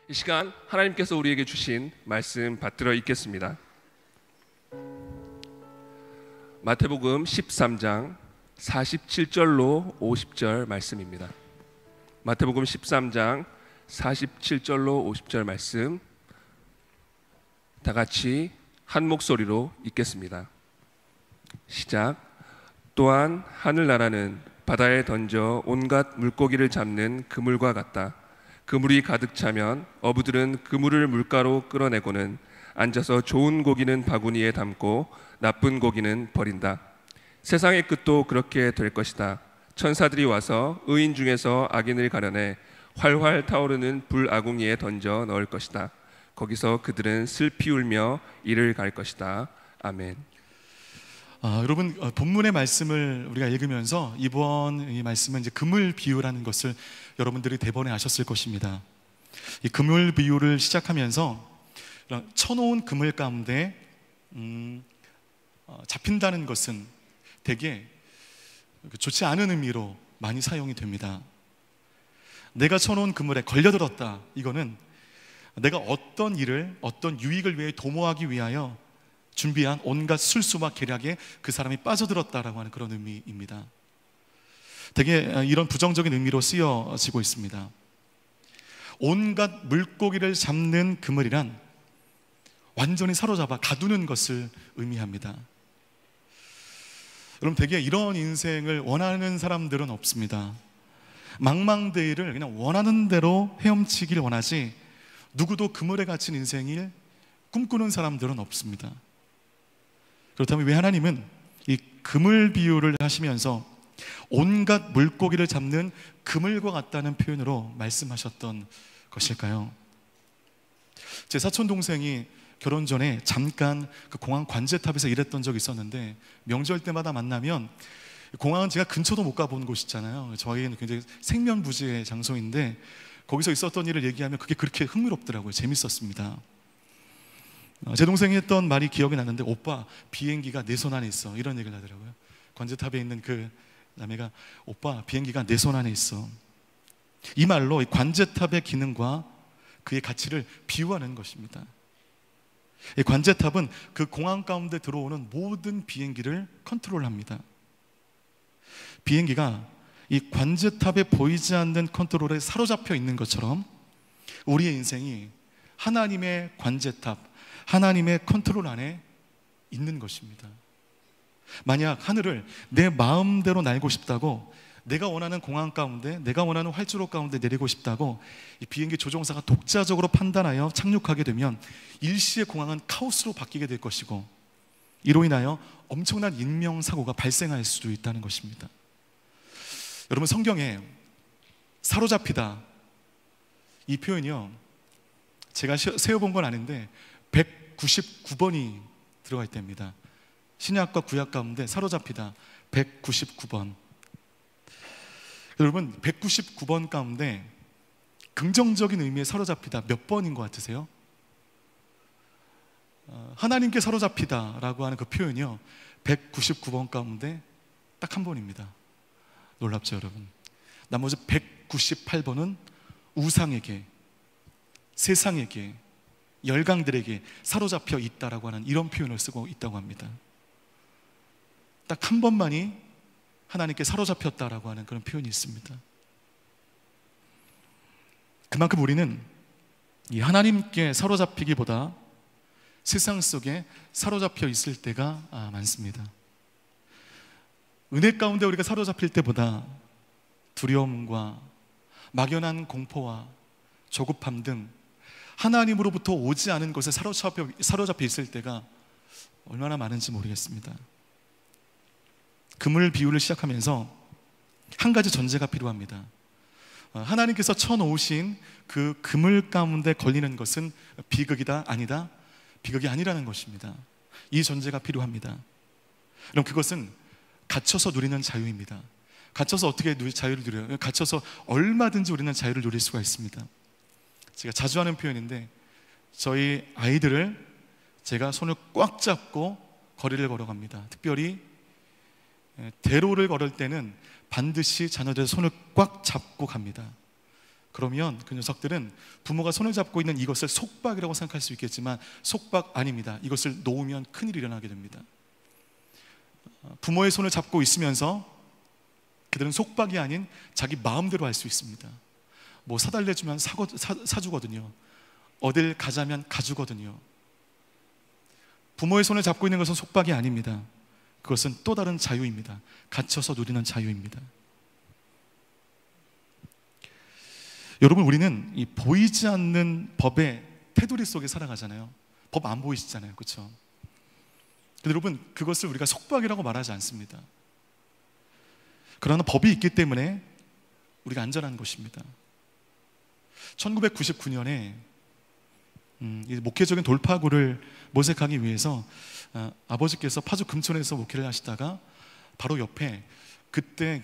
이 시간 하나님께서 우리에게 주신 말씀 받들어 읽겠습니다. 마태복음 13장 47절로 50절 말씀입니다. 마태복음 13장 47절로 50절 말씀 다 같이 한 목소리로 읽겠습니다. 시작. 또한 하늘나라는 바다에 던져 온갖 물고기를 잡는 그물과 같다. 그물이 가득 차면 어부들은 그물을 물가로 끌어내고는 앉아서 좋은 고기는 바구니에 담고 나쁜 고기는 버린다. 세상의 끝도 그렇게 될 것이다. 천사들이 와서 의인 중에서 악인을 가려내 활활 타오르는 불아궁이에 던져 넣을 것이다. 거기서 그들은 슬피 울며 이를 갈 것이다. 아멘. 여러분, 본문의 말씀을 우리가 읽으면서 이번 이 말씀은 이제 그물 비유라는 것을 여러분들이 대번에 아셨을 것입니다. 이 그물 비유를 시작하면서 쳐놓은 그물 가운데 잡힌다는 것은 되게 좋지 않은 의미로 많이 사용이 됩니다. 내가 쳐놓은 그물에 걸려들었다. 이거는 내가 어떤 일을, 어떤 유익을 위해 도모하기 위하여 준비한 온갖 술수와 계략에 그 사람이 빠져들었다라고 하는 그런 의미입니다. 되게 이런 부정적인 의미로 쓰여지고 있습니다. 온갖 물고기를 잡는 그물이란 완전히 사로잡아 가두는 것을 의미합니다. 여러분, 되게 이런 인생을 원하는 사람들은 없습니다. 망망대해를 그냥 원하는 대로 헤엄치길 원하지 누구도 그물에 갇힌 인생을 꿈꾸는 사람들은 없습니다. 그렇다면 왜 하나님은 이 그물 비유를 하시면서 온갖 물고기를 잡는 그물과 같다는 표현으로 말씀하셨던 것일까요? 제 사촌 동생이 결혼 전에 잠깐 그 공항 관제탑에서 일했던 적이 있었는데, 명절 때마다 만나면, 공항은 제가 근처도 못 가본 곳 있잖아요. 저희는 굉장히 생면부지의 장소인데 거기서 있었던 일을 얘기하면 그게 그렇게 흥미롭더라고요. 재밌었습니다. 제 동생이 했던 말이 기억이 나는데, 오빠 비행기가 내 손 안에 있어, 이런 얘기를 하더라고요. 관제탑에 있는 그 남매가, 오빠 비행기가 내 손 안에 있어. 이 말로 이 관제탑의 기능과 그의 가치를 비유하는 것입니다. 이 관제탑은 그 공항 가운데 들어오는 모든 비행기를 컨트롤합니다. 비행기가 이 관제탑에 보이지 않는 컨트롤에 사로잡혀 있는 것처럼 우리의 인생이 하나님의 관제탑, 하나님의 컨트롤 안에 있는 것입니다. 만약 하늘을 내 마음대로 날고 싶다고, 내가 원하는 공항 가운데, 내가 원하는 활주로 가운데 내리고 싶다고 이 비행기 조종사가 독자적으로 판단하여 착륙하게 되면 일시에 공항은 카오스로 바뀌게 될 것이고, 이로 인하여 엄청난 인명사고가 발생할 수도 있다는 것입니다. 여러분, 성경에 사로잡히다, 이 표현이요, 제가 세어본 건 아닌데 199번이 들어가 있답니다. 신약과 구약 가운데 사로잡히다 199번. 여러분, 199번 가운데 긍정적인 의미의 사로잡히다 몇 번인 것 같으세요? 하나님께 사로잡히다 라고 하는 그 표현이요, 199번 가운데 딱 한 번입니다. 놀랍죠, 여러분? 나머지 198번은 우상에게, 세상에게, 열강들에게 사로잡혀 있다라고 하는 이런 표현을 쓰고 있다고 합니다. 딱 한 번만이 하나님께 사로잡혔다라고 하는 그런 표현이 있습니다. 그만큼 우리는 이 하나님께 사로잡히기보다 세상 속에 사로잡혀 있을 때가 많습니다. 은혜 가운데 우리가 사로잡힐 때보다 두려움과 막연한 공포와 조급함 등 하나님으로부터 오지 않은 것에 사로잡혀 있을 때가 얼마나 많은지 모르겠습니다. 그물 비유를 시작하면서 한 가지 전제가 필요합니다. 하나님께서 쳐놓으신 그 그물 가운데 걸리는 것은 비극이다, 아니다? 비극이 아니라는 것입니다. 이 전제가 필요합니다. 그럼 그것은 갇혀서 누리는 자유입니다. 갇혀서 어떻게 자유를 누려요? 갇혀서 얼마든지 우리는 자유를 누릴 수가 있습니다. 제가 자주 하는 표현인데, 저희 아이들을 제가 손을 꽉 잡고 거리를 걸어갑니다. 특별히 대로를 걸을 때는 반드시 자녀들의 손을 꽉 잡고 갑니다. 그러면 그 녀석들은 부모가 손을 잡고 있는 이것을 속박이라고 생각할 수 있겠지만 속박 아닙니다. 이것을 놓으면 큰일이 일어나게 됩니다. 부모의 손을 잡고 있으면서 그들은 속박이 아닌 자기 마음대로 할 수 있습니다. 뭐 사달래주면 사주거든요. 어딜 가자면 가주거든요. 부모의 손을 잡고 있는 것은 속박이 아닙니다. 그것은 또 다른 자유입니다. 갇혀서 누리는 자유입니다. 여러분, 우리는 이 보이지 않는 법의 테두리 속에 살아가잖아요. 법 안 보이시잖아요, 그렇죠? 근데 여러분, 그것을 우리가 속박이라고 말하지 않습니다. 그러나 법이 있기 때문에 우리가 안전한 것입니다. 1999년에 목회적인 돌파구를 모색하기 위해서 아버지께서 파주 금천에서 목회를 하시다가 바로 옆에 그때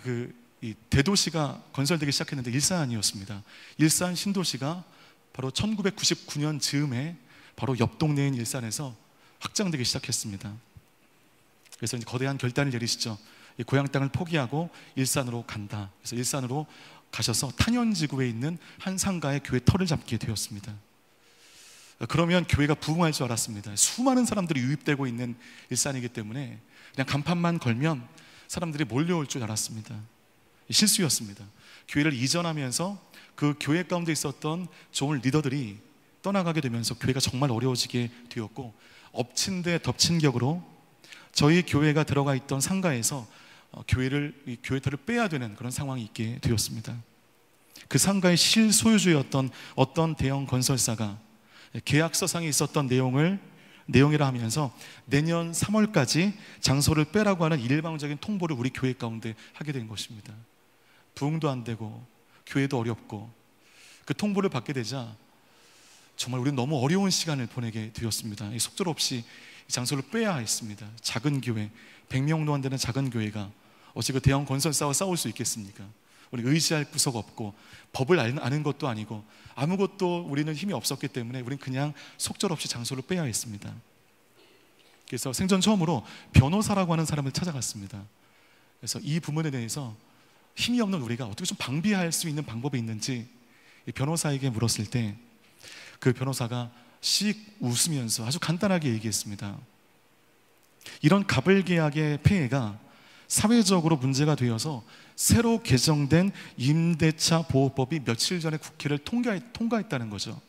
이 대도시가 건설되기 시작했는데 일산이었습니다. 일산 신도시가 바로 1999년 즈음에 바로 옆 동네인 일산에서 확장되기 시작했습니다. 그래서 이제 거대한 결단을 내리시죠. 이 고향 땅을 포기하고 일산으로 간다. 그래서 일산으로 가셔서 탄현지구에 있는 한 상가의 교회 터를 잡게 되었습니다. 그러면 교회가 부흥할 줄 알았습니다. 수많은 사람들이 유입되고 있는 일산이기 때문에 그냥 간판만 걸면 사람들이 몰려올 줄 알았습니다. 실수였습니다. 교회를 이전하면서 그 교회 가운데 있었던 좋은 리더들이 떠나가게 되면서 교회가 정말 어려워지게 되었고, 엎친 데 덮친 격으로 저희 교회가 들어가 있던 상가에서 교회터를 빼야 되는 그런 상황이 있게 되었습니다. 그 상가의 실소유주였던 어떤 대형 건설사가 계약서상에 있었던 내용이라 하면서 내년 3월까지 장소를 빼라고 하는 일방적인 통보를 우리 교회 가운데 하게 된 것입니다. 부흥도 안 되고 교회도 어렵고, 그 통보를 받게 되자 정말 우리는 너무 어려운 시간을 보내게 되었습니다. 속절없이 장소를 빼야 했습니다. 작은 교회, 100명도 안 되는 작은 교회가 어찌 그 대형 건설사와 싸울 수 있겠습니까? 우리 의지할 구석 없고 법을 아는 것도 아니고 아무것도 우리는 힘이 없었기 때문에 우리는 그냥 속절없이 장소를 빼야 했습니다. 그래서 생전 처음으로 변호사라고 하는 사람을 찾아갔습니다. 그래서 이 부분에 대해서 힘이 없는 우리가 어떻게 좀 방비할 수 있는 방법이 있는지 이 변호사에게 물었을 때 그 변호사가 씩 웃으면서 아주 간단하게 얘기했습니다. 이런 가불계약의 폐해가 사회적으로 문제가 되어서 새로 개정된 임대차 보호법이 며칠 전에 국회를 통과했다는 거죠.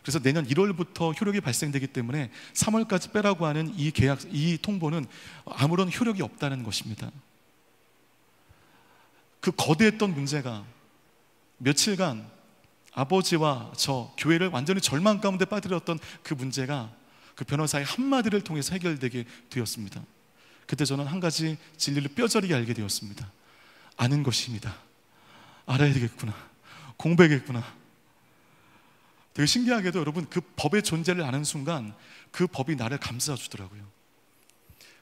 그래서 내년 1월부터 효력이 발생되기 때문에 3월까지 빼라고 하는 이 통보는 아무런 효력이 없다는 것입니다. 그 거대했던 문제가 며칠간 아버지와 저 교회를 완전히 절망 가운데 빠뜨렸던 그 문제가 그 변호사의 한마디를 통해서 해결되게 되었습니다. 그때 저는 한 가지 진리를 뼈저리게 알게 되었습니다. 아는 것입니다. 알아야 되겠구나. 공부해야겠구나. 되게 신기하게도 여러분, 그 법의 존재를 아는 순간 그 법이 나를 감싸 주더라고요.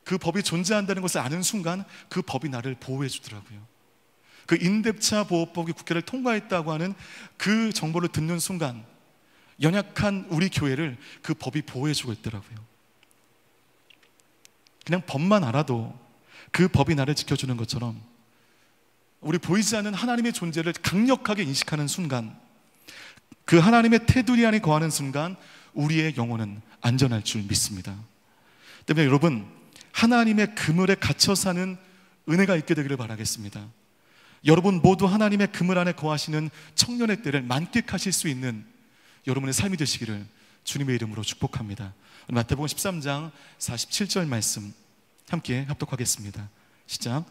그 법이 존재한다는 것을 아는 순간 그 법이 나를 보호해 주더라고요. 그 임대차 보호법이 국회를 통과했다고 하는 그 정보를 듣는 순간 연약한 우리 교회를 그 법이 보호해 주고 있더라고요. 그냥 법만 알아도 그 법이 나를 지켜주는 것처럼 우리 보이지 않는 하나님의 존재를 강력하게 인식하는 순간, 그 하나님의 테두리 안에 거하는 순간 우리의 영혼은 안전할 줄 믿습니다. 때문에 여러분, 하나님의 그물에 갇혀 사는 은혜가 있게 되기를 바라겠습니다. 여러분 모두 하나님의 그물 안에 거하시는 청년의 때를 만끽하실 수 있는 여러분의 삶이 되시기를 주님의 이름으로 축복합니다. 마태복음 13장 47절 말씀 함께 합독하겠습니다. 시작.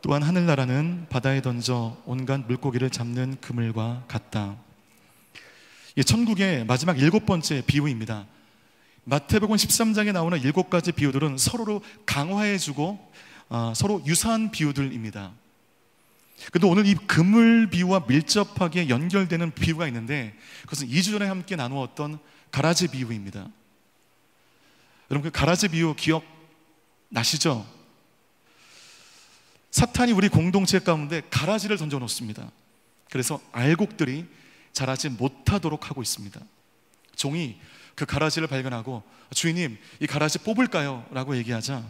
또한 하늘나라는 바다에 던져 온갖 물고기를 잡는 그물과 같다. 천국의 마지막 7번째 비유입니다. 마태복음 13장에 나오는 7가지 비유들은 서로로 강화해주고 서로 유사한 비유들입니다. 그런데 오늘 이 그물 비유와 밀접하게 연결되는 비유가 있는데, 그것은 2주 전에 함께 나누었던 가라지 비유입니다. 여러분, 그 가라지 비유 기억나시죠? 사탄이 우리 공동체 가운데 가라지를 던져 놓습니다. 그래서 알곡들이 자라지 못하도록 하고 있습니다. 종이 그 가라지를 발견하고 주인님, 이 가라지 뽑을까요? 라고 얘기하자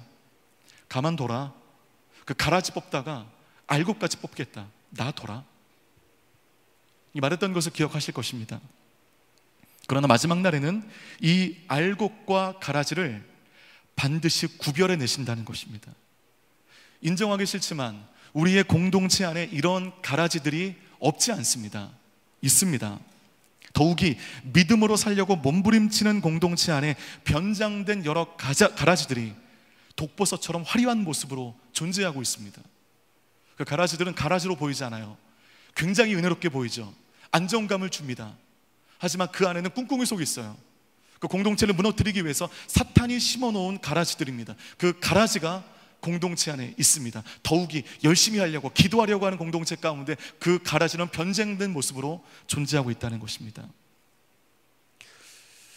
가만둬라. 그 가라지 뽑다가 알곡까지 뽑겠다. 놔둬라. 이 말했던 것을 기억하실 것입니다. 그러나 마지막 날에는 이 알곡과 가라지를 반드시 구별해 내신다는 것입니다. 인정하기 싫지만 우리의 공동체 안에 이런 가라지들이 없지 않습니다. 있습니다. 더욱이 믿음으로 살려고 몸부림치는 공동체 안에 변장된 여러 가라지들이 독버섯처럼 화려한 모습으로 존재하고 있습니다. 그 가라지들은 가라지로 보이지 않아요. 굉장히 은혜롭게 보이죠. 안정감을 줍니다. 하지만 그 안에는 꿍꿍이 속이 있어요. 그 공동체를 무너뜨리기 위해서 사탄이 심어놓은 가라지들입니다. 그 가라지가 공동체 안에 있습니다. 더욱이 열심히 하려고 기도하려고 하는 공동체 가운데 그 가라지는 변쟁된 모습으로 존재하고 있다는 것입니다.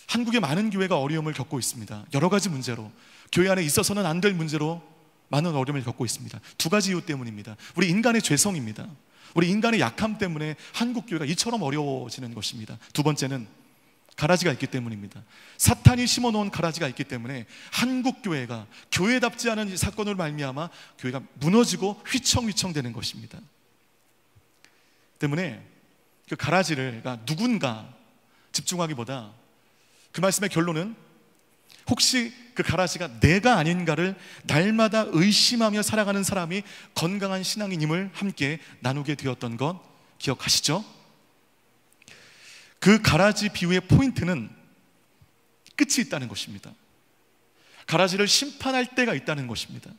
한국의 많은 교회가 어려움을 겪고 있습니다. 여러 가지 문제로, 교회 안에 있어서는 안 될 문제로 많은 어려움을 겪고 있습니다. 두 가지 이유 때문입니다. 우리 인간의 죄성입니다. 우리 인간의 약함 때문에 한국 교회가 이처럼 어려워지는 것입니다. 두 번째는 가라지가 있기 때문입니다. 사탄이 심어놓은 가라지가 있기 때문에 한국 교회가 교회답지 않은 이 사건으로 말미암아 교회가 무너지고 휘청휘청되는 것입니다. 때문에 그 가라지를 누군가 집중하기보다 그 말씀의 결론은 혹시 그 가라지가 내가 아닌가를 날마다 의심하며 살아가는 사람이 건강한 신앙인임을 함께 나누게 되었던 것 기억하시죠? 그 가라지 비유의 포인트는 끝이 있다는 것입니다. 가라지를 심판할 때가 있다는 것입니다.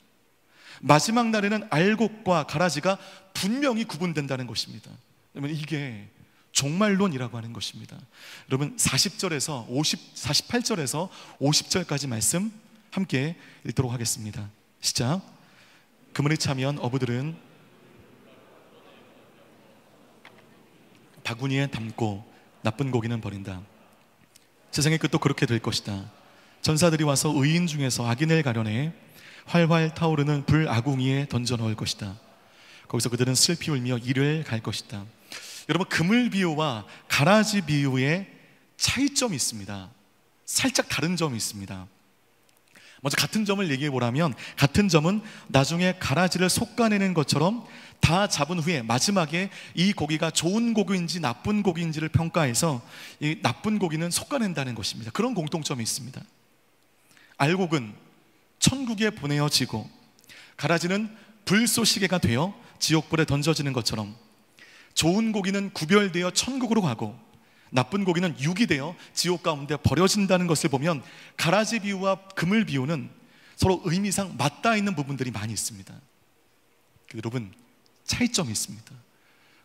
마지막 날에는 알곡과 가라지가 분명히 구분된다는 것입니다. 그러면 이게 종말론이라고 하는 것입니다. 여러분 48절에서 50절까지 말씀 함께 읽도록 하겠습니다. 시작. 그물이 차면 어부들은 바구니에 담고 나쁜 고기는 버린다. 세상의 끝도 그렇게 될 것이다. 전사들이 와서 의인 중에서 악인을 가려내 활활 타오르는 불아궁이에 던져 넣을 것이다. 거기서 그들은 슬피 울며 이를 갈 것이다. 여러분, 그물 비유와 가라지 비유의 차이점이 있습니다. 살짝 다른 점이 있습니다. 먼저 같은 점을 얘기해 보라면, 같은 점은 나중에 가라지를 솎아내는 것처럼 다 잡은 후에 마지막에 이 고기가 좋은 고기인지 나쁜 고기인지를 평가해서 이 나쁜 고기는 솎아낸다는 것입니다. 그런 공통점이 있습니다. 알곡은 천국에 보내어지고 가라지는 불쏘시개가 되어 지옥불에 던져지는 것처럼 좋은 고기는 구별되어 천국으로 가고 나쁜 고기는 유기되어 지옥 가운데 버려진다는 것을 보면 가라지 비유와 그물 비유는 서로 의미상 맞닿아 있는 부분들이 많이 있습니다. 여러분, 차이점이 있습니다.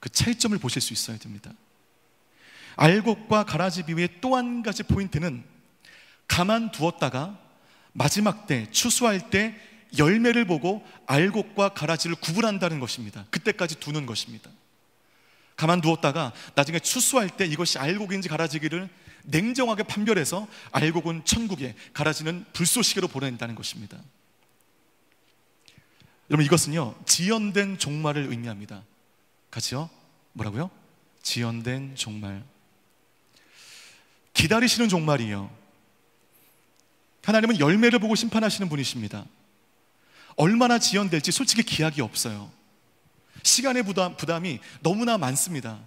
그 차이점을 보실 수 있어야 됩니다. 알곡과 가라지 비유의 또 한 가지 포인트는 가만두었다가 마지막 때 추수할 때 열매를 보고 알곡과 가라지를 구분한다는 것입니다. 그때까지 두는 것입니다. 가만두었다가 나중에 추수할 때 이것이 알곡인지 가라지기를 냉정하게 판별해서 알곡은 천국에, 가라지는 불쏘시개로 보낸다는 것입니다. 여러분, 이것은요 지연된 종말을 의미합니다. 같이요? 뭐라고요? 지연된 종말. 기다리시는 종말이에요. 하나님은 열매를 보고 심판하시는 분이십니다. 얼마나 지연될지 솔직히 기약이 없어요. 시간의 부담이 너무나 많습니다.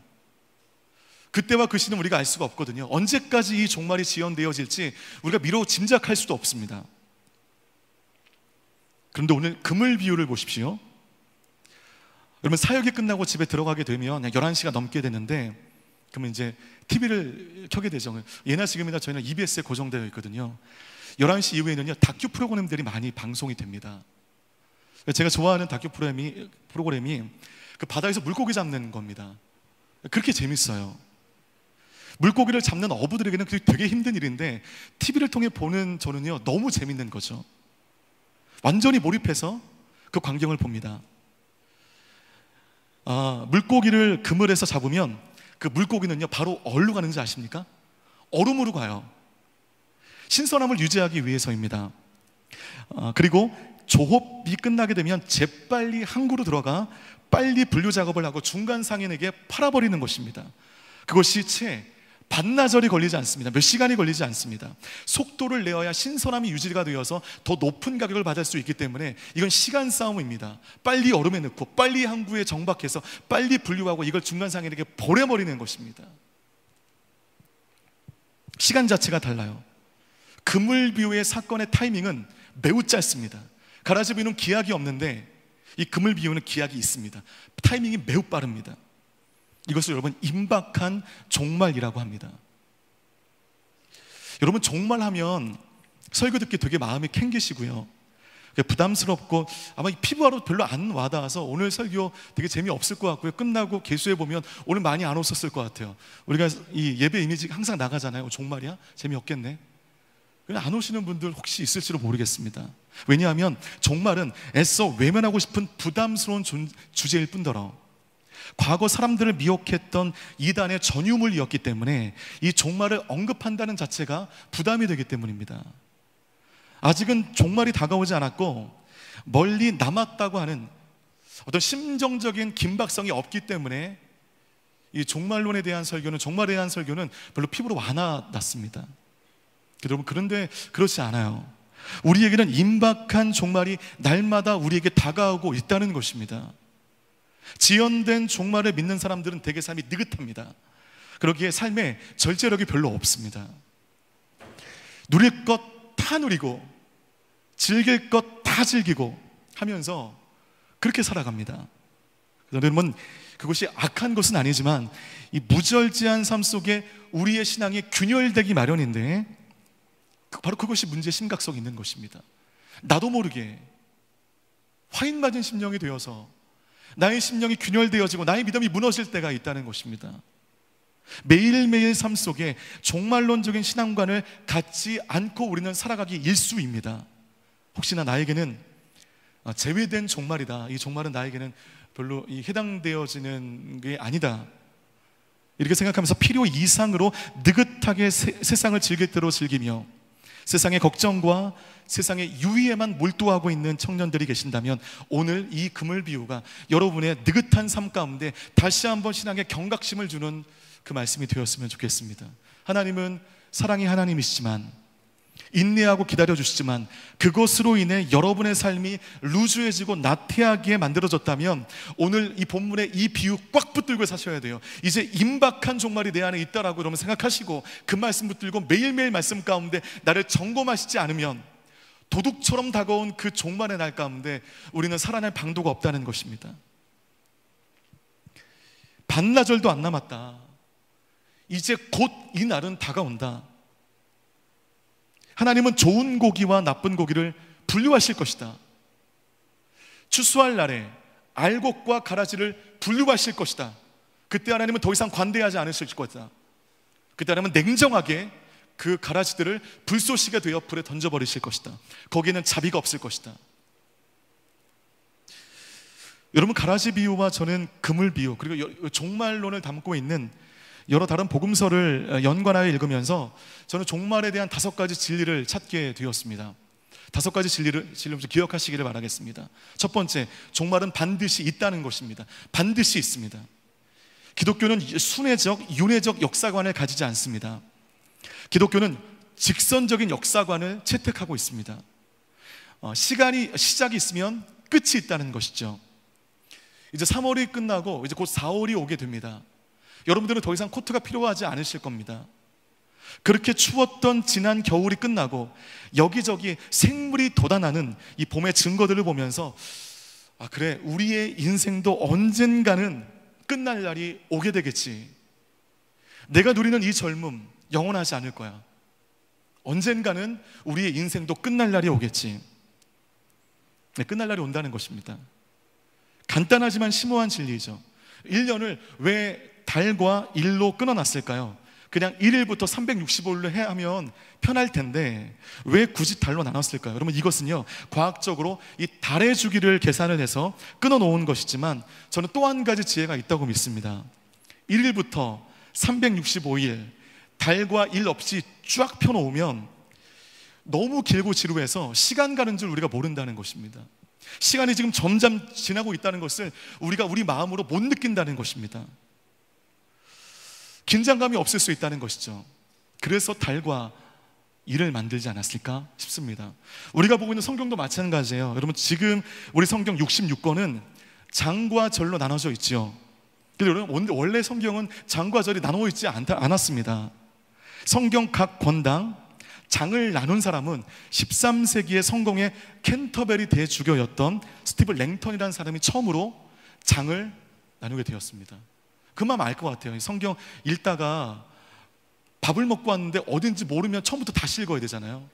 그때와 그 시는 우리가 알 수가 없거든요. 언제까지 이 종말이 지연되어질지 우리가 미뤄 짐작할 수도 없습니다. 그런데 오늘 그물 비유를 보십시오. 여러분, 사역이 끝나고 집에 들어가게 되면 11시가 넘게 되는데 그러면 이제 TV를 켜게 되죠. 예나 지금이나 저희는 EBS에 고정되어 있거든요. 11시 이후에는요 다큐 프로그램들이 많이 방송이 됩니다. 제가 좋아하는 다큐 프로그램이 그 바다에서 물고기 잡는 겁니다. 그렇게 재밌어요. 물고기를 잡는 어부들에게는 그게 되게 힘든 일인데 TV를 통해 보는 저는요 너무 재밌는 거죠. 완전히 몰입해서 그 광경을 봅니다. 물고기를 그물에서 잡으면 그 물고기는요 바로 어디로 가는지 아십니까? 얼음으로 가요. 신선함을 유지하기 위해서입니다. 그리고 조업이 끝나게 되면 재빨리 항구로 들어가 빨리 분류 작업을 하고 중간 상인에게 팔아버리는 것입니다. 그것이 채 반나절이 걸리지 않습니다. 몇 시간이 걸리지 않습니다. 속도를 내어야 신선함이 유지가 되어서 더 높은 가격을 받을 수 있기 때문에 이건 시간 싸움입니다. 빨리 얼음에 넣고 빨리 항구에 정박해서 빨리 분류하고 이걸 중간상인에게 보내버리는 것입니다. 시간 자체가 달라요. 그물비유의 사건의 타이밍은 매우 짧습니다. 가라지 비유는 기약이 없는데 이 그물비유는 기약이 있습니다. 타이밍이 매우 빠릅니다. 이것을 여러분 임박한 종말이라고 합니다. 여러분 종말하면 설교 듣기 되게 마음이 캥기시고요, 부담스럽고 아마 피부하러 별로 안 와닿아서 오늘 설교 되게 재미없을 것 같고요, 끝나고 개수해 보면 오늘 많이 안 오셨을 것 같아요. 우리가 이 예배 이미지 항상 나가잖아요. 종말이야? 재미없겠네. 그냥 안 오시는 분들 혹시 있을지도 모르겠습니다. 왜냐하면 종말은 애써 외면하고 싶은 부담스러운 주제일 뿐더러 과거 사람들을 미혹했던 이단의 전유물이었기 때문에 이 종말을 언급한다는 자체가 부담이 되기 때문입니다. 아직은 종말이 다가오지 않았고 멀리 남았다고 하는 어떤 심정적인 긴박성이 없기 때문에 이 종말론에 대한 설교는, 종말에 대한 설교는 별로 피부로 와닿았습니다. 여러분, 그런데 그렇지 않아요. 우리에게는 임박한 종말이 날마다 우리에게 다가오고 있다는 것입니다. 지연된 종말을 믿는 사람들은 되게 삶이 느긋합니다. 그러기에 삶에 절제력이 별로 없습니다. 누릴 것 다 누리고 즐길 것 다 즐기고 하면서 그렇게 살아갑니다. 여러분, 그것이 악한 것은 아니지만 이 무절제한 삶 속에 우리의 신앙이 균열되기 마련인데 바로 그것이 문제의 심각성이 있는 것입니다. 나도 모르게 화인 맞은 심령이 되어서 나의 심령이 균열되어지고 나의 믿음이 무너질 때가 있다는 것입니다. 매일매일 삶 속에 종말론적인 신앙관을 갖지 않고 우리는 살아가기 일쑤입니다. 혹시나 나에게는 제외된 종말이다, 이 종말은 나에게는 별로 해당되어지는 게 아니다, 이렇게 생각하면서 필요 이상으로 느긋하게 세상을 즐길 대로 즐기며 세상의 걱정과 세상의 유의에만 몰두하고 있는 청년들이 계신다면 오늘 이 그물비유가 여러분의 느긋한 삶 가운데 다시 한번 신앙의 경각심을 주는 그 말씀이 되었으면 좋겠습니다. 하나님은 사랑의 하나님이시지만, 인내하고 기다려주시지만 그것으로 인해 여러분의 삶이 루즈해지고 나태하게 만들어졌다면 오늘 이 본문의 이 비유 꽉 붙들고 사셔야 돼요. 이제 임박한 종말이 내 안에 있다라고 여러분 생각하시고 그 말씀 붙들고 매일매일 말씀 가운데 나를 점검하시지 않으면 도둑처럼 다가온 그 종말의 날 가운데 우리는 살아날 방도가 없다는 것입니다. 반나절도 안 남았다. 이제 곧 이 날은 다가온다. 하나님은 좋은 고기와 나쁜 고기를 분류하실 것이다. 추수할 날에 알곡과 가라지를 분류하실 것이다. 그때 하나님은 더 이상 관대하지 않으실 것이다. 그때 하나님은 냉정하게 그 가라지들을 불쏘시개 되어 불에 던져버리실 것이다. 거기에는 자비가 없을 것이다. 여러분, 가라지 비유와 저는 그물 비유, 그리고 종말론을 담고 있는 여러 다른 복음서를 연관하여 읽으면서 저는 종말에 대한 5가지 진리를 찾게 되었습니다. 5가지 진리를 좀 기억하시기를 바라겠습니다. 첫 번째, 종말은 반드시 있다는 것입니다. 반드시 있습니다. 기독교는 순회적, 윤회적 역사관을 가지지 않습니다. 기독교는 직선적인 역사관을 채택하고 있습니다. 시작이 있으면 끝이 있다는 것이죠. 이제 3월이 끝나고 이제 곧 4월이 오게 됩니다. 여러분들은 더 이상 코트가 필요하지 않으실 겁니다. 그렇게 추웠던 지난 겨울이 끝나고 여기저기 생물이 돋아나는 이 봄의 증거들을 보면서 그래, 우리의 인생도 언젠가는 끝날 날이 오게 되겠지. 내가 누리는 이 젊음 영원하지 않을 거야. 언젠가는 우리의 인생도 끝날 날이 오겠지. 네, 끝날 날이 온다는 것입니다. 간단하지만 심오한 진리죠. 1년을 왜 달과 일로 끊어놨을까요? 그냥 1일부터 365일로 하면 편할 텐데 왜 굳이 달로 나눴을까요? 여러분, 이것은요, 과학적으로 이 달의 주기를 계산을 해서 끊어놓은 것이지만 저는 또 한 가지 지혜가 있다고 믿습니다. 1일부터 365일 달과 일 없이 쫙 펴놓으면 너무 길고 지루해서 시간 가는 줄 우리가 모른다는 것입니다. 시간이 지금 점점 지나고 있다는 것을 우리가 우리 마음으로 못 느낀다는 것입니다. 긴장감이 없을 수 있다는 것이죠. 그래서 달과 일을 만들지 않았을까 싶습니다. 우리가 보고 있는 성경도 마찬가지예요. 여러분, 지금 우리 성경 66권은 장과 절로 나눠져 있죠. 근데 여러분, 원래 성경은 장과 절이 나누어 있지 않았습니다. 성경 각 권당 장을 나눈 사람은 13세기의 성공의 캔터베리 대주교였던 스티븐 랭턴이라는 사람이 처음으로 장을 나누게 되었습니다. 그 마음 알 것 같아요. 성경 읽다가 밥을 먹고 왔는데 어딘지 모르면 처음부터 다시 읽어야 되잖아요.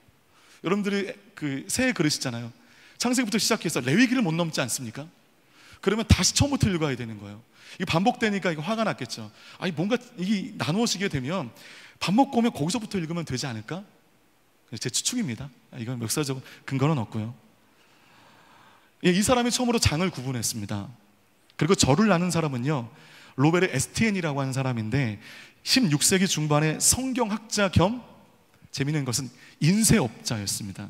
여러분들이 그 새해 그러시잖아요. 창세기부터 시작해서 레위기를 못 넘지 않습니까? 그러면 다시 처음부터 읽어야 되는 거예요. 이게 반복되니까 이거 화가 났겠죠. 아니, 뭔가 이게 나누어지게 되면 밥 먹고 오면 거기서부터 읽으면 되지 않을까? 제 추측입니다. 이건 역사적 근거는 없고요. 이 사람이 처음으로 장을 구분했습니다. 그리고 절을 나눈 사람은요, 로베르 에스티엔이라고 하는 사람인데 16세기 중반의 성경학자 겸 재미있는 것은 인쇄업자였습니다.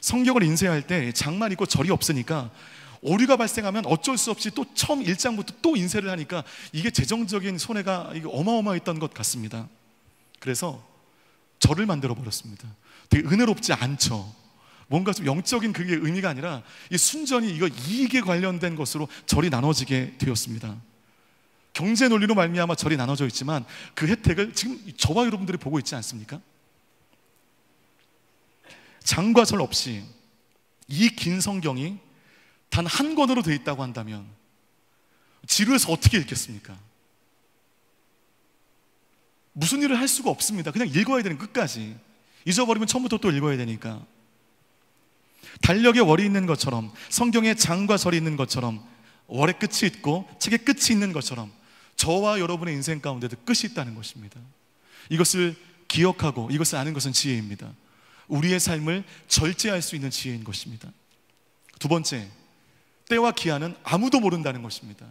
성경을 인쇄할 때 장만 있고 절이 없으니까 오류가 발생하면 어쩔 수 없이 또 처음 1장부터 또 인쇄를 하니까 이게 재정적인 손해가 어마어마했던 것 같습니다. 그래서 절을 만들어 버렸습니다. 되게 은혜롭지 않죠. 뭔가 좀 영적인 그게 의미가 아니라 이 순전히 이거 이익에 관련된 것으로 절이 나눠지게 되었습니다. 경제 논리로 말미암아 절이 나눠져 있지만 그 혜택을 지금 저와 여러분들이 보고 있지 않습니까? 장과 절 없이 이 긴 성경이 단 한 권으로 되어 있다고 한다면 지루해서 어떻게 읽겠습니까? 무슨 일을 할 수가 없습니다. 그냥 읽어야 되는, 끝까지. 잊어버리면 처음부터 또 읽어야 되니까. 달력에 월이 있는 것처럼, 성경에 장과 절이 있는 것처럼, 월의 끝이 있고 책의 끝이 있는 것처럼 저와 여러분의 인생 가운데도 끝이 있다는 것입니다. 이것을 기억하고 이것을 아는 것은 지혜입니다. 우리의 삶을 절제할 수 있는 지혜인 것입니다. 두 번째, 때와 기한은 아무도 모른다는 것입니다.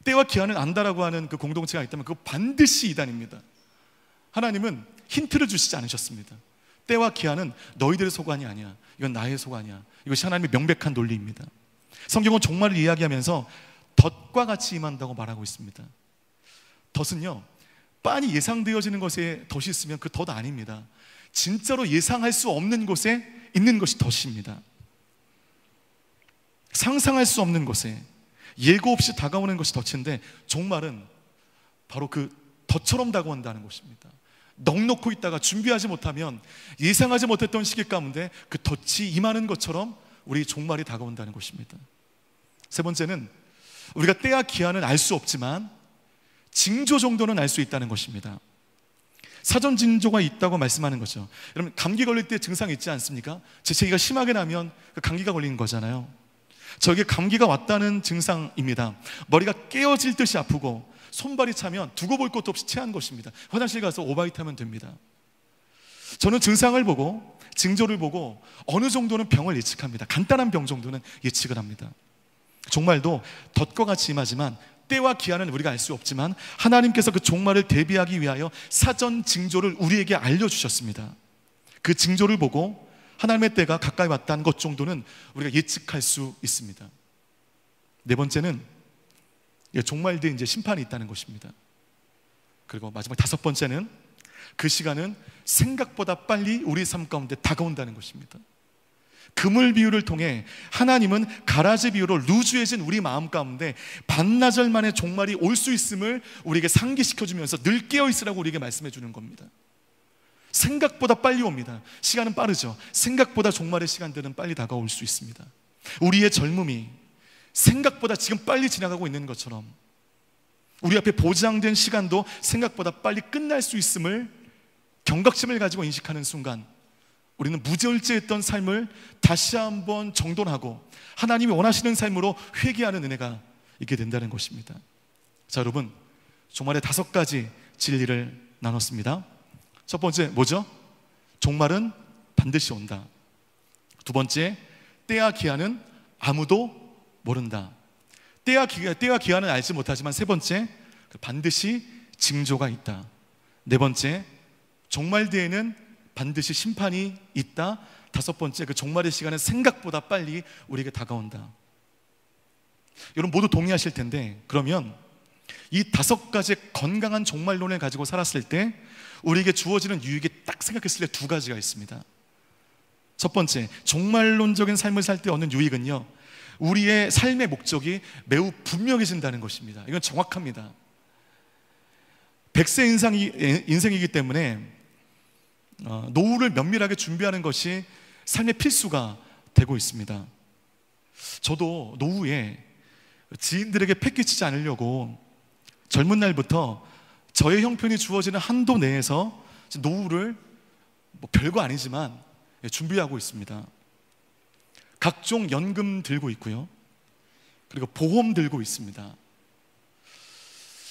때와 기한을 안다라고 하는 그 공동체가 있다면 그거 반드시 이단입니다. 하나님은 힌트를 주시지 않으셨습니다. 때와 기한은 너희들의 소관이 아니야. 이건 나의 소관이야. 이것이 하나님의 명백한 논리입니다. 성경은 종말을 이야기하면서 덫과 같이 임한다고 말하고 있습니다. 덫은요, 빤히 예상되어지는 것에 덫이 있으면 그 덫 아닙니다. 진짜로 예상할 수 없는 곳에 있는 것이 덫입니다. 상상할 수 없는 곳에 예고 없이 다가오는 것이 덫인데, 종말은 바로 그 덫처럼 다가온다는 것입니다. 넉넉히 있다가 준비하지 못하면 예상하지 못했던 시기 가운데 그 덫이 임하는 것처럼 우리 종말이 다가온다는 것입니다. 세 번째는 우리가 때와 기한은 알 수 없지만 징조 정도는 알 수 있다는 것입니다. 사전 징조가 있다고 말씀하는 거죠. 여러분, 감기 걸릴 때 증상이 있지 않습니까? 재채기가 심하게 나면 그 감기가 걸린 거잖아요. 저게 감기가 왔다는 증상입니다. 머리가 깨어질 듯이 아프고 손발이 차면 두고 볼 것도 없이 체한 것입니다. 화장실 가서 오바이트 하면 됩니다. 저는 증상을 보고 징조를 보고 어느 정도는 병을 예측합니다. 간단한 병 정도는 예측을 합니다. 종말도 덫과 같이 임하지만 때와 기한은 우리가 알 수 없지만 하나님께서 그 종말을 대비하기 위하여 사전 징조를 우리에게 알려주셨습니다. 그 징조를 보고 하나님의 때가 가까이 왔다는 것 정도는 우리가 예측할 수 있습니다. 네 번째는 종말 뒤에 이제 심판이 있다는 것입니다. 그리고 마지막 다섯 번째는 그 시간은 생각보다 빨리 우리 삶 가운데 다가온다는 것입니다. 그물 비유를 통해 하나님은 가라지 비유로 루즈해진 우리 마음 가운데 반나절 만에 종말이 올 수 있음을 우리에게 상기시켜주면서 늘 깨어있으라고 우리에게 말씀해 주는 겁니다. 생각보다 빨리 옵니다. 시간은 빠르죠. 생각보다 종말의 시간들은 빨리 다가올 수 있습니다. 우리의 젊음이 생각보다 지금 빨리 지나가고 있는 것처럼 우리 앞에 보장된 시간도 생각보다 빨리 끝날 수 있음을 경각심을 가지고 인식하는 순간 우리는 무절제했던 삶을 다시 한번 정돈하고 하나님이 원하시는 삶으로 회개하는 은혜가 있게 된다는 것입니다. 자, 여러분, 종말의 5가지 진리를 나눴습니다. 첫 번째 뭐죠? 종말은 반드시 온다. 두 번째, 때와 기한은 아무도 모른다. 때와 기한은 알지 못하지만 세 번째, 반드시 징조가 있다. 네 번째, 종말 뒤에는 반드시 심판이 있다. 다섯 번째, 그 종말의 시간은 생각보다 빨리 우리에게 다가온다. 여러분 모두 동의하실 텐데, 그러면 이 5가지의 건강한 종말론을 가지고 살았을 때 우리에게 주어지는 유익이 딱 생각했을 때 2가지가 있습니다. 첫 번째, 종말론적인 삶을 살 때 얻는 유익은요, 우리의 삶의 목적이 매우 분명해진다는 것입니다. 이건 정확합니다. 100세 인생이기 때문에 노후를 면밀하게 준비하는 것이 삶의 필수가 되고 있습니다. 저도 노후에 지인들에게 패기치지 않으려고 젊은 날부터 저의 형편이 주어지는 한도 내에서 노후를 별거 아니지만 준비하고 있습니다. 각종 연금 들고 있고요, 그리고 보험 들고 있습니다.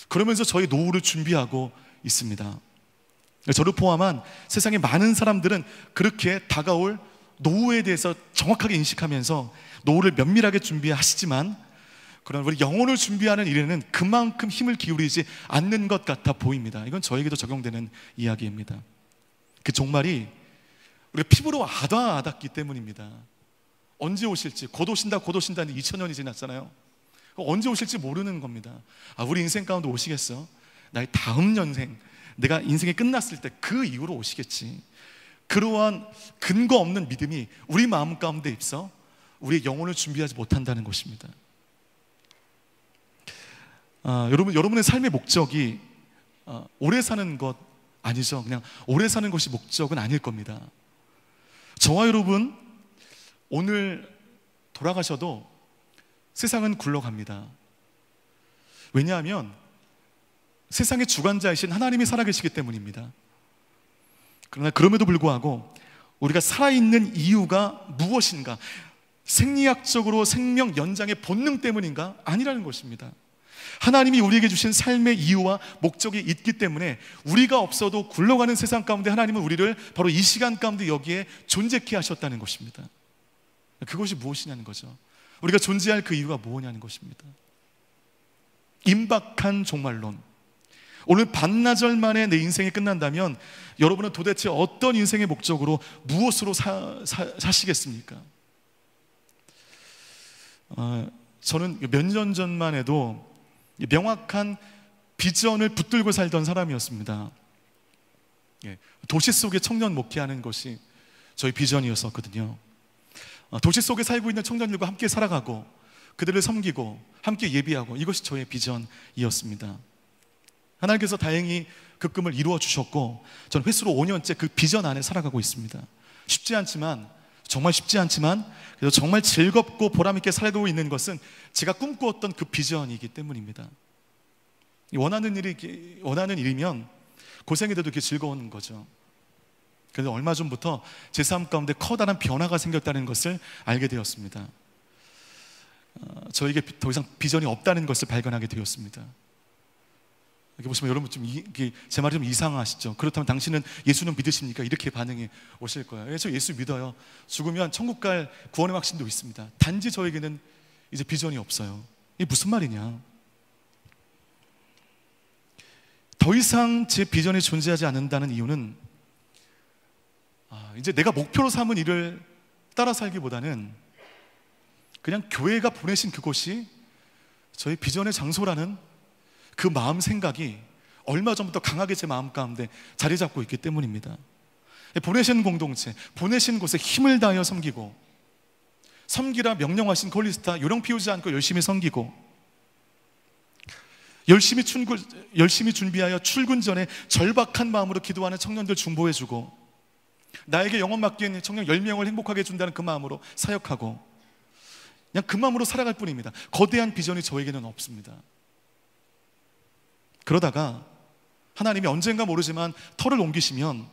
그러면서 저희 노후를 준비하고 있습니다. 저를 포함한 세상의 많은 사람들은 그렇게 다가올 노후에 대해서 정확하게 인식하면서 노후를 면밀하게 준비하시지만, 그러나 우리 영혼을 준비하는 일에는 그만큼 힘을 기울이지 않는 것 같아 보입니다. 이건 저에게도 적용되는 이야기입니다. 그 종말이 우리가 피부로 와닿기 때문입니다. 언제 오실지, 곧 오신다는 2000년이 지났잖아요. 언제 오실지 모르는 겁니다. 우리 인생 가운데 오시겠어? 나의 다음 년생, 내가 인생이 끝났을 때 그 이후로 오시겠지. 그러한 근거 없는 믿음이 우리 마음 가운데 있어 우리의 영혼을 준비하지 못한다는 것입니다. 여러분의 삶의 목적이 오래 사는 것 아니죠. 그냥 오래 사는 것이 목적은 아닐 겁니다. 저와 여러분, 오늘 돌아가셔도 세상은 굴러갑니다. 왜냐하면 세상의 주관자이신 하나님이 살아계시기 때문입니다. 그러나 그럼에도 불구하고 우리가 살아있는 이유가 무엇인가? 생리학적으로 생명 연장의 본능 때문인가? 아니라는 것입니다. 하나님이 우리에게 주신 삶의 이유와 목적이 있기 때문에 우리가 없어도 굴러가는 세상 가운데 하나님은 우리를 바로 이 시간 가운데 여기에 존재케 하셨다는 것입니다. 그것이 무엇이냐는 거죠. 우리가 존재할 그 이유가 뭐냐는 것입니다. 임박한 종말론. 오늘 반나절 만에 내 인생이 끝난다면 여러분은 도대체 어떤 인생의 목적으로 무엇으로 사시겠습니까? 저는 몇 년 전만 해도 명확한 비전을 붙들고 살던 사람이었습니다. 도시 속에 청년 목회하는 것이 저희 비전이었었거든요. 도시 속에 살고 있는 청년들과 함께 살아가고 그들을 섬기고 함께 예비하고, 이것이 저의 비전이었습니다. 하나님께서 다행히 그 꿈을 이루어 주셨고 저는 횟수로 5년째 그 비전 안에 살아가고 있습니다. 쉽지 않지만, 정말 쉽지 않지만 그래도 정말 즐겁고 보람있게 살고 있는 것은 제가 꿈꾸었던 그 비전이기 때문입니다. 원하는 일이면 고생이 돼도 이렇게 즐거운 거죠. 그래서 얼마 전부터 제 삶 가운데 커다란 변화가 생겼다는 것을 알게 되었습니다. 저에게 더 이상 비전이 없다는 것을 발견하게 되었습니다. 이렇게 보시면 여러분 제 말이 좀 이상하시죠? 그렇다면 당신은 예수는 믿으십니까? 이렇게 반응이 오실 거예요. 저 예수 믿어요. 죽으면 천국 갈 구원의 확신도 있습니다. 단지 저에게는 이제 비전이 없어요. 이게 무슨 말이냐? 더 이상 제 비전이 존재하지 않는다는 이유는 이제 내가 목표로 삼은 일을 따라 살기보다는 그냥 교회가 보내신 그곳이 저희 비전의 장소라는 그 마음 생각이 얼마 전부터 강하게 제 마음 가운데 자리 잡고 있기 때문입니다. 보내신 공동체, 보내신 곳에 힘을 다하여 섬기고, 섬기라 명령하신 콜리스타 요령 피우지 않고 열심히 섬기고, 열심히 준비하여 출근 전에 절박한 마음으로 기도하는 청년들 중보해주고, 나에게 영혼 맡긴 청년 10명을 행복하게 해준다는 그 마음으로 사역하고, 그냥 그 마음으로 살아갈 뿐입니다. 거대한 비전이 저에게는 없습니다. 그러다가 하나님이 언젠가 모르지만 터를 옮기시면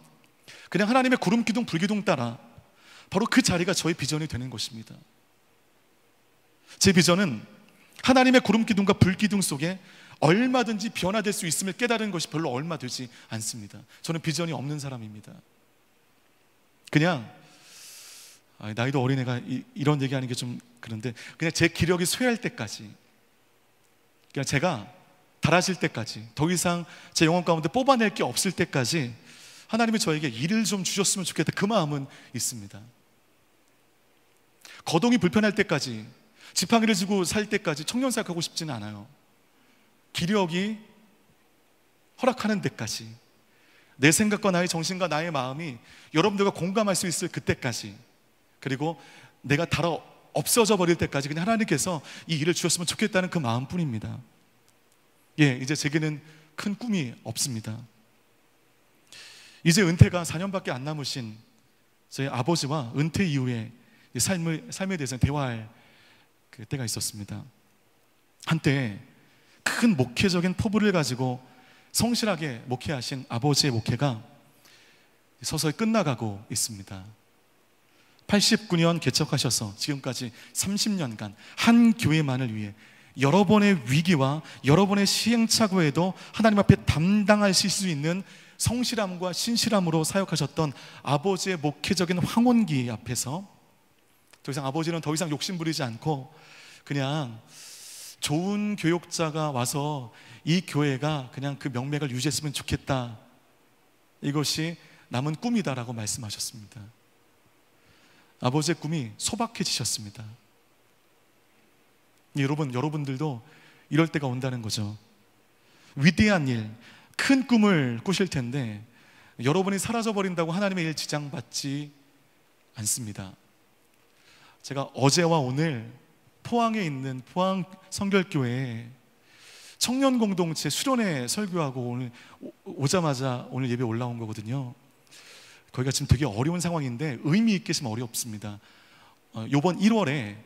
그냥 하나님의 구름기둥 불기둥 따라 바로 그 자리가 저의 비전이 되는 것입니다. 제 비전은 하나님의 구름기둥과 불기둥 속에 얼마든지 변화될 수 있음을 깨달은 것이 별로 얼마 되지 않습니다. 저는 비전이 없는 사람입니다. 그냥 나이도 어린애가 이런 얘기하는 게 좀 그런데, 그냥 제 기력이 쇠할 때까지, 그냥 제가 달아질 때까지, 더 이상 제 영혼 가운데 뽑아낼 게 없을 때까지 하나님이 저에게 일을 좀 주셨으면 좋겠다, 그 마음은 있습니다. 거동이 불편할 때까지, 지팡이를 쥐고 살 때까지 청년사역하고 싶지는 않아요. 기력이 허락하는 데까지, 내 생각과 나의 정신과 나의 마음이 여러분들과 공감할 수 있을 그때까지, 그리고 내가 달아 없어져 버릴 때까지 그냥 하나님께서 이 일을 주셨으면 좋겠다는 그 마음뿐입니다. 이제 제게는 큰 꿈이 없습니다. 이제 은퇴가 4년밖에 안 남으신 저희 아버지와 은퇴 이후에 삶에 대해서 대화할 그 때가 있었습니다. 한때 큰 목회적인 포부를 가지고 성실하게 목회하신 아버지의 목회가 서서히 끝나가고 있습니다. 89년 개척하셔서 지금까지 30년간 한 교회만을 위해 여러 번의 위기와 여러 번의 시행착오에도 하나님 앞에 담당하실 수 있는 성실함과 신실함으로 사역하셨던 아버지의 목회적인 황혼기 앞에서 더 이상 아버지는 더 이상 욕심 부리지 않고 그냥 좋은 교육자가 와서 이 교회가 그냥 그 명맥을 유지했으면 좋겠다, 이것이 남은 꿈이다라고 말씀하셨습니다. 아버지의 꿈이 소박해지셨습니다. 여러분들도 이럴 때가 온다는 거죠. 위대한 일, 큰 꿈을 꾸실 텐데 여러분이 사라져버린다고 하나님의 일 지장받지 않습니다. 제가 어제와 오늘 포항에 있는 포항 성결교회에 청년 공동체 수련회 설교하고 오늘 오자마자 오늘 예배 올라온 거거든요. 거기가 지금 되게 어려운 상황인데 의미 있게 지금 어렵습니다. 이번 1월에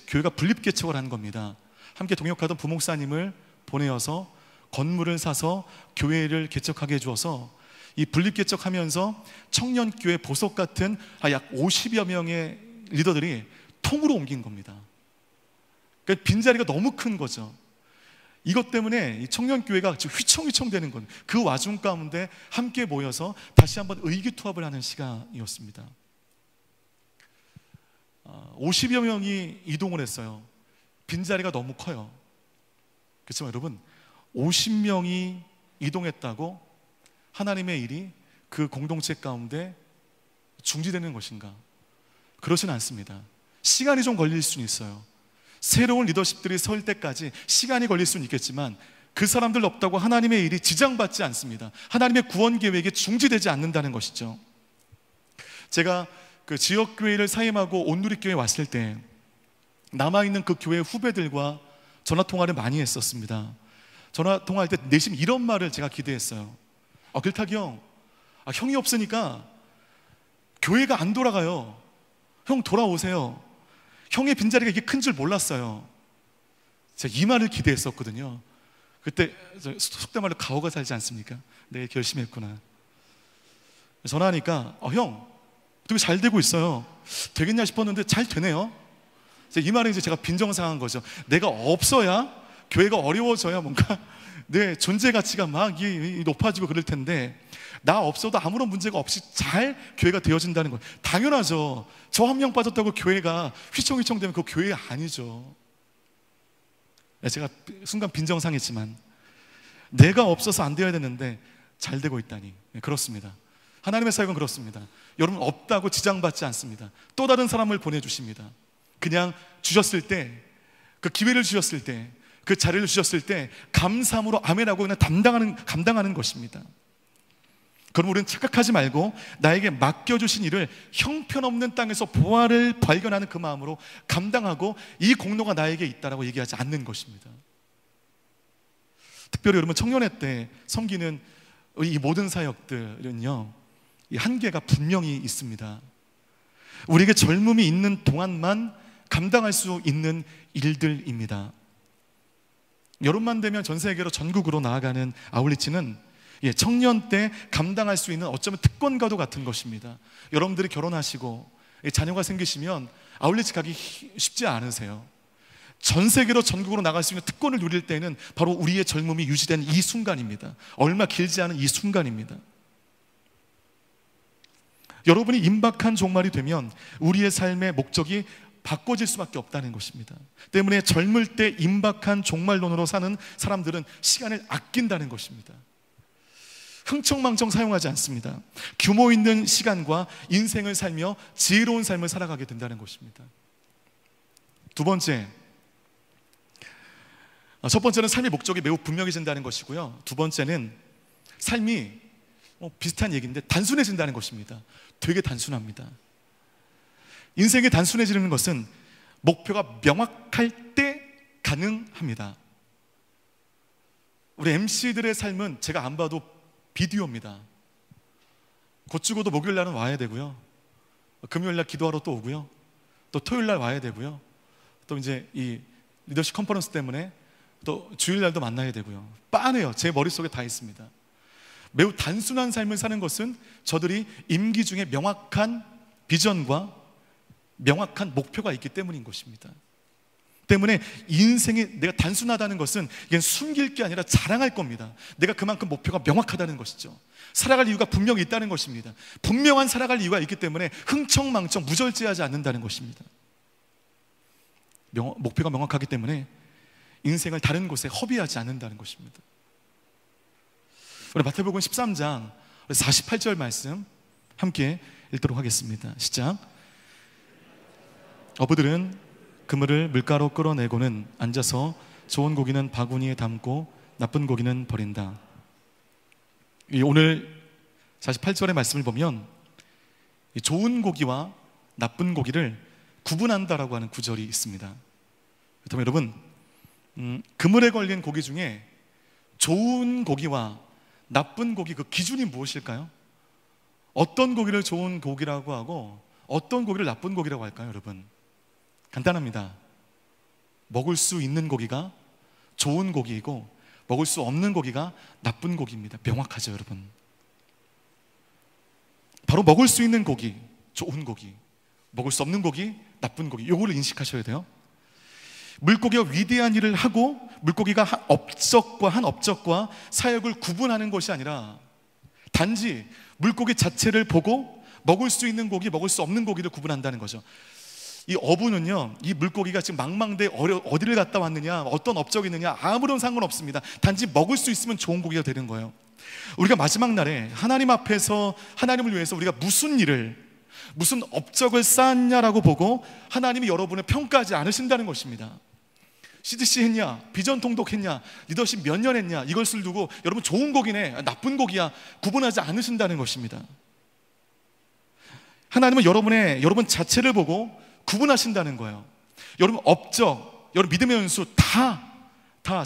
교회가 분립개척을 한 겁니다. 함께 동역하던 부목사님을 보내어서 건물을 사서 교회를 개척하게 해주어서 이 분립개척하면서 청년교회 보석 같은 약 50여 명의 리더들이 통으로 옮긴 겁니다. 그러니까 빈자리가 너무 큰 거죠. 이것 때문에 이 청년교회가 지금 휘청휘청 되는 건, 그 와중 가운데 함께 모여서 다시 한번 의기투합을 하는 시간이었습니다. 50여 명이 이동을 했어요. 빈자리가 너무 커요. 그렇지만 여러분, 50명이 이동했다고 하나님의 일이 그 공동체 가운데 중지되는 것인가? 그렇지는 않습니다. 시간이 좀 걸릴 수는 있어요. 새로운 리더십들이 설 때까지 시간이 걸릴 수는 있겠지만 그 사람들 없다고 하나님의 일이 지장받지 않습니다. 하나님의 구원 계획이 중지되지 않는다는 것이죠. 제가 그 지역교회를 사임하고 온누리교회에 왔을 때 남아있는 그 교회 후배들과 전화통화를 많이 했었습니다. 전화통화할 때 내심 이런 말을 제가 기대했어요. 길탁이 형, 형이 없으니까 교회가 안 돌아가요. 형 돌아오세요. 형의 빈자리가 이게 큰 줄 몰랐어요. 제가 이 말을 기대했었거든요. 그때 속된 말로 가오가 살지 않습니까? 네, 결심했구나. 전화하니까 형 되게 잘 되고 있어요. 되겠냐 싶었는데 잘 되네요. 이 말은 이제 제가 빈정상한 거죠. 내가 없어야 교회가 어려워져야 뭔가 내 존재 가치가 막 높아지고 그럴 텐데 나 없어도 아무런 문제가 없이 잘 교회가 되어진다는 건 당연하죠. 저 한 명 빠졌다고 교회가 휘청휘청 되면 그 교회 아니죠. 제가 순간 빈정상했지만 내가 없어서 안 되어야 되는데 잘 되고 있다니. 그렇습니다. 하나님의 사역은 그렇습니다. 여러분 없다고 지장받지 않습니다. 또 다른 사람을 보내주십니다. 그냥 주셨을 때, 그 기회를 주셨을 때, 그 자리를 주셨을 때 감사함으로 아멘하고 그냥 감당하는 것입니다. 그럼 우리는 착각하지 말고 나에게 맡겨주신 일을 형편없는 땅에서 보화를 발견하는 그 마음으로 감당하고 이 공로가 나에게 있다라고 얘기하지 않는 것입니다. 특별히 여러분 청년회 때 섬기는 이 모든 사역들은요, 이 한계가 분명히 있습니다. 우리에게 젊음이 있는 동안만 감당할 수 있는 일들입니다. 여름만 되면 전 세계로 전국으로 나아가는 아울리치는 청년 때 감당할 수 있는 어쩌면 특권과도 같은 것입니다. 여러분들이 결혼하시고 자녀가 생기시면 아울리치 가기 쉽지 않으세요. 전 세계로 전국으로 나갈 수 있는 특권을 누릴 때는 바로 우리의 젊음이 유지된 이 순간입니다. 얼마 길지 않은 이 순간입니다. 여러분이 임박한 종말이 되면 우리의 삶의 목적이 바꿔질 수밖에 없다는 것입니다. 때문에 젊을 때 임박한 종말론으로 사는 사람들은 시간을 아낀다는 것입니다. 흥청망청 사용하지 않습니다. 규모 있는 시간과 인생을 살며 지혜로운 삶을 살아가게 된다는 것입니다. 두 번째, 첫 번째는 삶의 목적이 매우 분명해진다는 것이고요. 두 번째는 삶이 비슷한 얘기인데 단순해진다는 것입니다. 되게 단순합니다. 인생이 단순해지는 것은 목표가 명확할 때 가능합니다. 우리 MC들의 삶은 제가 안 봐도 비디오입니다. 곧 죽어도 목요일 날은 와야 되고요. 금요일 날 기도하러 또 오고요. 또 토요일 날 와야 되고요. 또 이제 이 리더십 컨퍼런스 때문에 또 주일 날도 만나야 되고요. 빤해요. 제 머릿속에 다 있습니다. 매우 단순한 삶을 사는 것은 저들이 임기 중에 명확한 비전과 명확한 목표가 있기 때문인 것입니다. 때문에 인생이 내가 단순하다는 것은 이게 숨길 게 아니라 자랑할 겁니다. 내가 그만큼 목표가 명확하다는 것이죠. 살아갈 이유가 분명히 있다는 것입니다. 분명한 살아갈 이유가 있기 때문에 흥청망청 무절제하지 않는다는 것입니다. 목표가 명확하기 때문에 인생을 다른 곳에 허비하지 않는다는 것입니다. 우리 마태복음 13장 48절 말씀 함께 읽도록 하겠습니다. 시작. 어부들은 그물을 물가로 끌어내고는 앉아서 좋은 고기는 바구니에 담고 나쁜 고기는 버린다. 오늘 48절의 말씀을 보면 좋은 고기와 나쁜 고기를 구분한다라고 하는 구절이 있습니다. 그렇다면 여러분, 그물에 걸린 고기 중에 좋은 고기와 나쁜 고기, 그 기준이 무엇일까요? 어떤 고기를 좋은 고기라고 하고 어떤 고기를 나쁜 고기라고 할까요, 여러분? 간단합니다. 먹을 수 있는 고기가 좋은 고기이고 먹을 수 없는 고기가 나쁜 고기입니다. 명확하죠, 여러분? 바로 먹을 수 있는 고기, 좋은 고기, 먹을 수 없는 고기, 나쁜 고기, 요거를 인식하셔야 돼요. 물고기가 위대한 일을 하고 물고기가 한 업적과 사역을 구분하는 것이 아니라 단지 물고기 자체를 보고 먹을 수 있는 고기, 먹을 수 없는 고기를 구분한다는 거죠. 이 어부는요, 이 물고기가 지금 망망대해 어디를 갔다 왔느냐, 어떤 업적이 있느냐 아무런 상관없습니다. 단지 먹을 수 있으면 좋은 고기가 되는 거예요. 우리가 마지막 날에 하나님 앞에서 하나님을 위해서 우리가 무슨 업적을 쌓았냐라고 보고 하나님이 여러분을 평가하지 않으신다는 것입니다. CDC 했냐, 비전 통독했냐, 리더십 몇 년 했냐, 이것을 두고 여러분 좋은 고기네, 나쁜 고기야 구분하지 않으신다는 것입니다. 하나님은 여러분 자체를 보고 구분하신다는 거예요. 여러분 업적, 여러분 믿음의 연수 다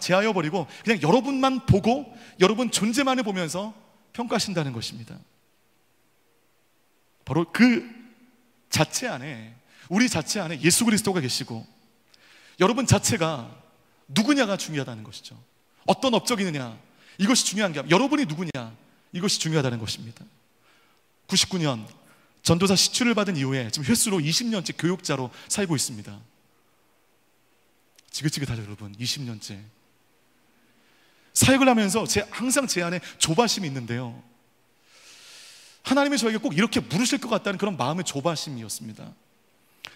제하여 버리고 그냥 여러분만 보고 여러분 존재만을 보면서 평가하신다는 것입니다. 바로 그 자체 안에, 우리 자체 안에 예수 그리스도가 계시고 여러분 자체가 누구냐가 중요하다는 것이죠. 어떤 업적이 있느냐, 이것이 중요한 게 아니라 여러분이 누구냐, 이것이 중요하다는 것입니다. 99년 전도사 시추를 받은 이후에 지금 횟수로 20년째 교육자로 살고 있습니다. 지긋지긋하죠, 여러분. 20년째 사역을 하면서 항상 제 안에 조바심이 있는데요, 하나님이 저에게 꼭 이렇게 물으실 것 같다는 그런 마음의 조바심이었습니다.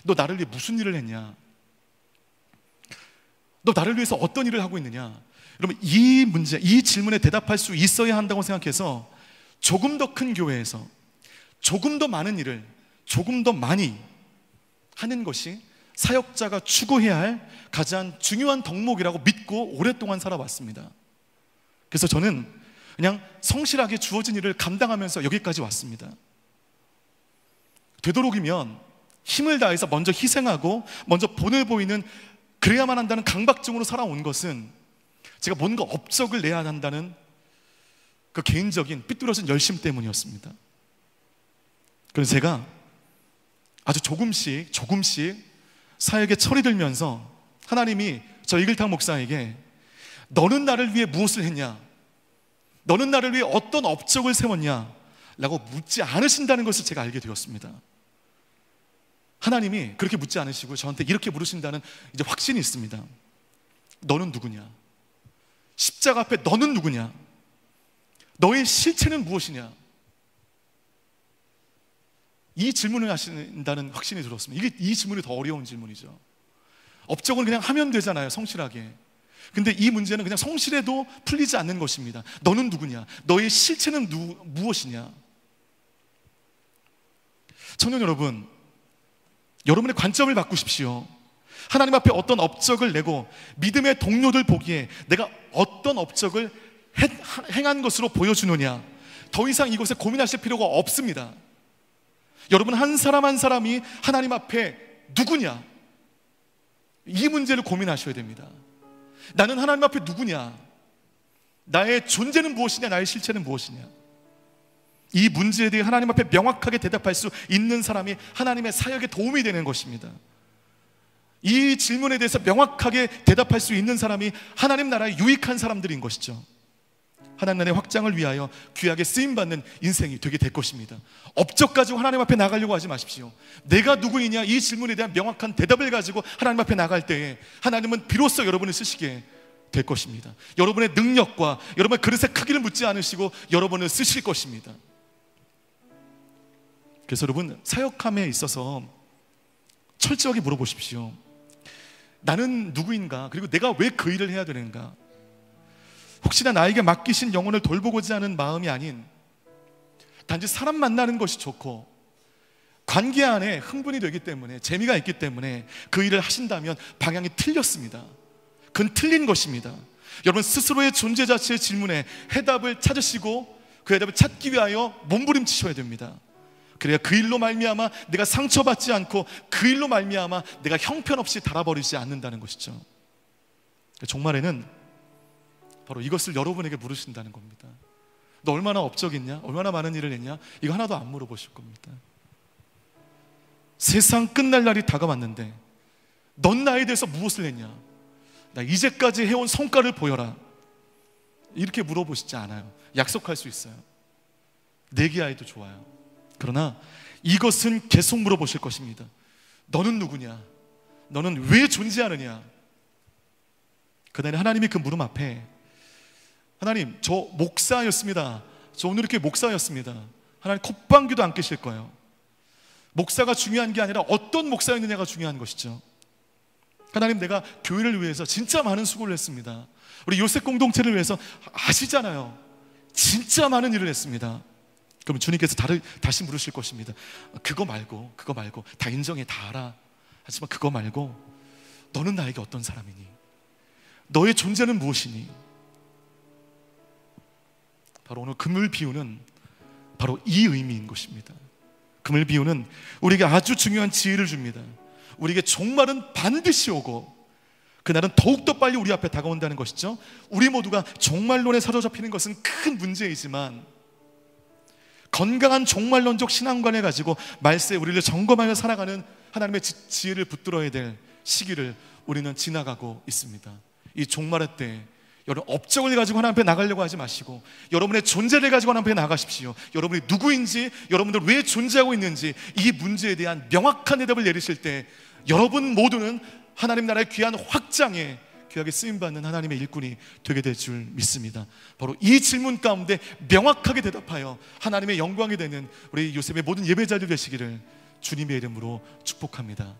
너 나를 위해 무슨 일을 했냐? 너 나를 위해서 어떤 일을 하고 있느냐? 여러분, 이 문제, 이 질문에 대답할 수 있어야 한다고 생각해서 조금 더 큰 교회에서 조금 더 많은 일을 조금 더 많이 하는 것이 사역자가 추구해야 할 가장 중요한 덕목이라고 믿고 오랫동안 살아왔습니다. 그래서 저는 그냥 성실하게 주어진 일을 감당하면서 여기까지 왔습니다. 되도록이면 힘을 다해서 먼저 희생하고 먼저 본을 보이는, 그래야만 한다는 강박증으로 살아온 것은 제가 뭔가 업적을 내야 한다는 그 개인적인 삐뚤어진 열심 때문이었습니다. 그래서 제가 아주 조금씩 사역에 철이 들면서 하나님이 저 이글탕 목사에게 너는 나를 위해 무엇을 했냐, 너는 나를 위해 어떤 업적을 세웠냐 라고 묻지 않으신다는 것을 제가 알게 되었습니다. 하나님이 그렇게 묻지 않으시고 저한테 이렇게 물으신다는 이제 확신이 있습니다. 너는 누구냐? 십자가 앞에 너는 누구냐? 너의 실체는 무엇이냐? 이 질문을 하신다는 확신이 들었습니다. 이 질문이 더 어려운 질문이죠. 업적은 그냥 하면 되잖아요, 성실하게. 근데 이 문제는 그냥 성실해도 풀리지 않는 것입니다. 너는 누구냐? 너의 실체는 무엇이냐? 청년 여러분, 여러분의 관점을 바꾸십시오. 하나님 앞에 어떤 업적을 내고 믿음의 동료들 보기에 내가 어떤 업적을 행한 것으로 보여주느냐, 더 이상 이것에 고민하실 필요가 없습니다. 여러분, 한 사람 한 사람이 하나님 앞에 누구냐, 이 문제를 고민하셔야 됩니다. 나는 하나님 앞에 누구냐, 나의 존재는 무엇이냐, 나의 실체는 무엇이냐, 이 문제에 대해 하나님 앞에 명확하게 대답할 수 있는 사람이 하나님의 사역에 도움이 되는 것입니다. 이 질문에 대해서 명확하게 대답할 수 있는 사람이 하나님 나라에 유익한 사람들인 것이죠. 하나님 나라의 확장을 위하여 귀하게 쓰임받는 인생이 되게 될 것입니다. 업적 가지고 하나님 앞에 나가려고 하지 마십시오. 내가 누구이냐, 이 질문에 대한 명확한 대답을 가지고 하나님 앞에 나갈 때에 하나님은 비로소 여러분을 쓰시게 될 것입니다. 여러분의 능력과 여러분의 그릇의 크기를 묻지 않으시고 여러분을 쓰실 것입니다. 그래서 여러분, 사역함에 있어서 철저하게 물어보십시오. 나는 누구인가? 그리고 내가 왜 그 일을 해야 되는가? 혹시나 나에게 맡기신 영혼을 돌보고자 하는 마음이 아닌 단지 사람 만나는 것이 좋고 관계 안에 흥분이 되기 때문에, 재미가 있기 때문에 그 일을 하신다면 방향이 틀렸습니다. 그건 틀린 것입니다. 여러분, 스스로의 존재 자체의 질문에 해답을 찾으시고 그 해답을 찾기 위하여 몸부림치셔야 됩니다. 그래야 그 일로 말미암아 내가 상처받지 않고 그 일로 말미암아 내가 형편없이 달아버리지 않는다는 것이죠. 종말에는 바로 이것을 여러분에게 물으신다는 겁니다. 너 얼마나 업적 있냐? 얼마나 많은 일을 했냐? 이거 하나도 안 물어보실 겁니다. 세상 끝날 날이 다가왔는데 넌 나에 대해서 무엇을 했냐? 나 이제까지 해온 성과를 보여라. 이렇게 물어보시지 않아요. 약속할 수 있어요. 내기하여도 좋아요. 그러나 이것은 계속 물어보실 것입니다. 너는 누구냐? 너는 왜 존재하느냐? 그날에 하나님이 그 물음 앞에, 하나님, 저 목사였습니다. 저 오늘 이렇게 목사였습니다. 하나님 콧방귀도 안 뀌실 거예요. 목사가 중요한 게 아니라 어떤 목사였느냐가 중요한 것이죠. 하나님, 내가 교회를 위해서 진짜 많은 수고를 했습니다. 우리 요셉 공동체를 위해서 아시잖아요. 진짜 많은 일을 했습니다. 그러면 주님께서 다시 물으실 것입니다. 그거 말고 다 인정해, 다 알아. 하지만 그거 말고 너는 나에게 어떤 사람이니? 너의 존재는 무엇이니? 바로 오늘 금을 비유는 바로 이 의미인 것입니다. 금을 비유는 우리에게 아주 중요한 지혜를 줍니다. 우리에게 종말은 반드시 오고 그날은 더욱더 빨리 우리 앞에 다가온다는 것이죠. 우리 모두가 종말론에 사로잡히는 것은 큰 문제이지만 건강한 종말론적 신앙관을 가지고 말세에 우리를 점검하며 살아가는 하나님의 지혜를 붙들어야 될 시기를 우리는 지나가고 있습니다. 이 종말의 때 여러분, 업적을 가지고 하나님 앞에 나가려고 하지 마시고 여러분의 존재를 가지고 하나님 앞에 나가십시오. 여러분이 누구인지, 여러분들 왜 존재하고 있는지 이 문제에 대한 명확한 대답을 내리실 때 여러분 모두는 하나님 나라의 귀한 확장에 귀하게 쓰임받는 하나님의 일꾼이 되게 될 줄 믿습니다. 바로 이 질문 가운데 명확하게 대답하여 하나님의 영광이 되는 우리 요셉의 모든 예배자들 되시기를 주님의 이름으로 축복합니다.